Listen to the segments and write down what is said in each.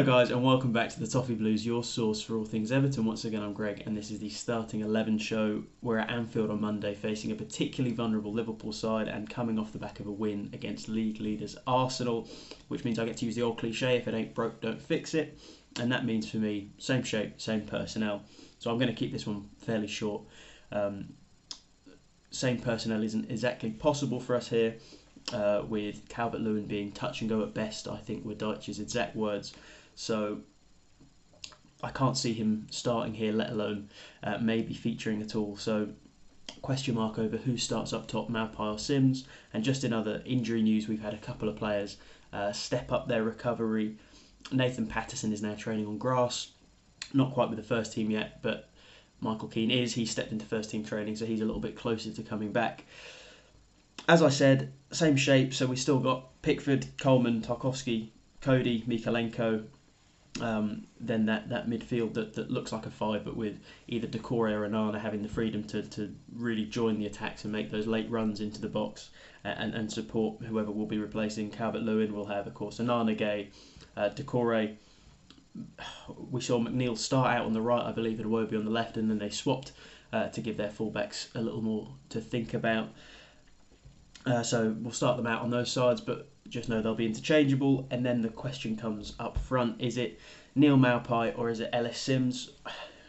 Hello guys and welcome back to the Toffee Blues, your source for all things Everton. Once again I'm Greg and this is the starting 11 show. We're at Anfield on Monday facing a particularly vulnerable Liverpool side and coming off the back of a win against league leaders Arsenal, which means I get to use the old cliche, if it ain't broke don't fix it, and that means for me same shape, same personnel. So I'm going to keep this one fairly short. Same personnel isn't exactly possible for us here. With Calvert-Lewin being touch and go at best, I think were Dyche's exact words. So I can't see him starting here, let alone maybe featuring at all. So question mark over who starts up top, Maupay or Sims. And just in other injury news, we've had a couple of players step up their recovery. Nathan Patterson is now training on grass, not quite with the first team yet, but Michael Keane is. He stepped into first team training, so he's a little bit closer to coming back. As I said, same shape, so we still got Pickford, Coleman, Tarkowski, Cody, Mikalenko, then that midfield that looks like a five, but with either Decore or Onana having the freedom to really join the attacks and make those late runs into the box and support whoever will be replacing. Calvert-Lewin will have, of course, Onana, Gay, Decore. We saw McNeil start out on the right, I believe, and Iwobi on the left, and then they swapped to give their fullbacks a little more to think about. So we'll start them out on those sides, but just know they'll be interchangeable. And then the question comes up front: is it Neil Maupay or is it Ellis Sims?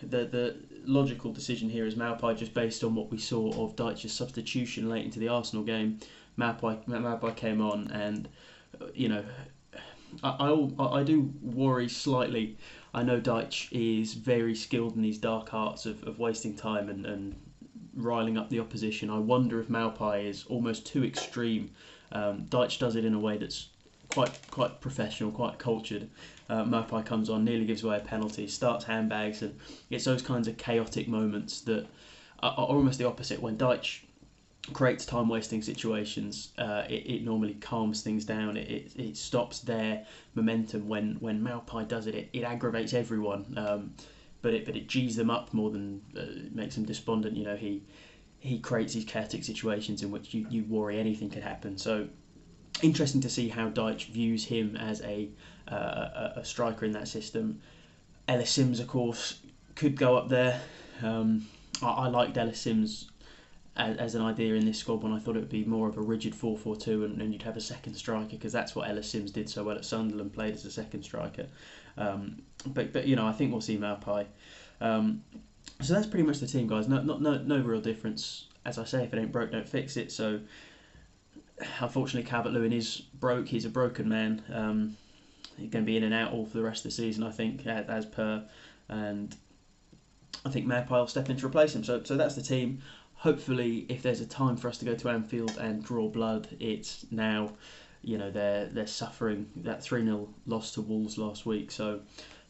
The logical decision here is Maupay, just based on what we saw of Dyche's substitution late into the Arsenal game. Maupay came on, and you know, I do worry slightly. I know Dyche is very skilled in these dark arts of wasting time and riling up the opposition. I wonder if Maupay is almost too extreme. Dyche does it in a way that's quite professional, quite cultured. Maupay comes on, nearly gives away a penalty, starts handbags, and it's those kinds of chaotic moments that are almost the opposite. When Dyche creates time-wasting situations, it normally calms things down. It stops their momentum. When Maupay does it, it aggravates everyone. But it G's them up more than makes them despondent. You know, he creates these chaotic situations in which you worry anything could happen. So interesting to see how Dyche views him as a striker in that system. Ellis Sims, of course, could go up there. I liked Ellis Sims as an idea in this squad when I thought it would be more of a rigid 4-4-2 and you'd have a second striker, because that's what Ellis Sims did so well at Sunderland, played as a second striker. But you know, I think we'll see Maupay. So that's pretty much the team, guys. No real difference. As I say, if it ain't broke, don't fix it. So unfortunately, Calvert-Lewin is broke. He's a broken man. He's going to be in and out all for the rest of the season, I think, as per. And I think Maupay will step in to replace him. So that's the team. Hopefully, if there's a time for us to go to Anfield and draw blood, it's now. You know, they're suffering that 3-0 loss to Wolves last week. So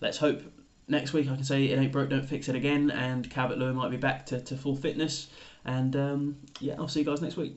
let's hope next week I can say it ain't broke, don't fix it again, and Calvert-Lewin might be back to full fitness. And yeah, I'll see you guys next week.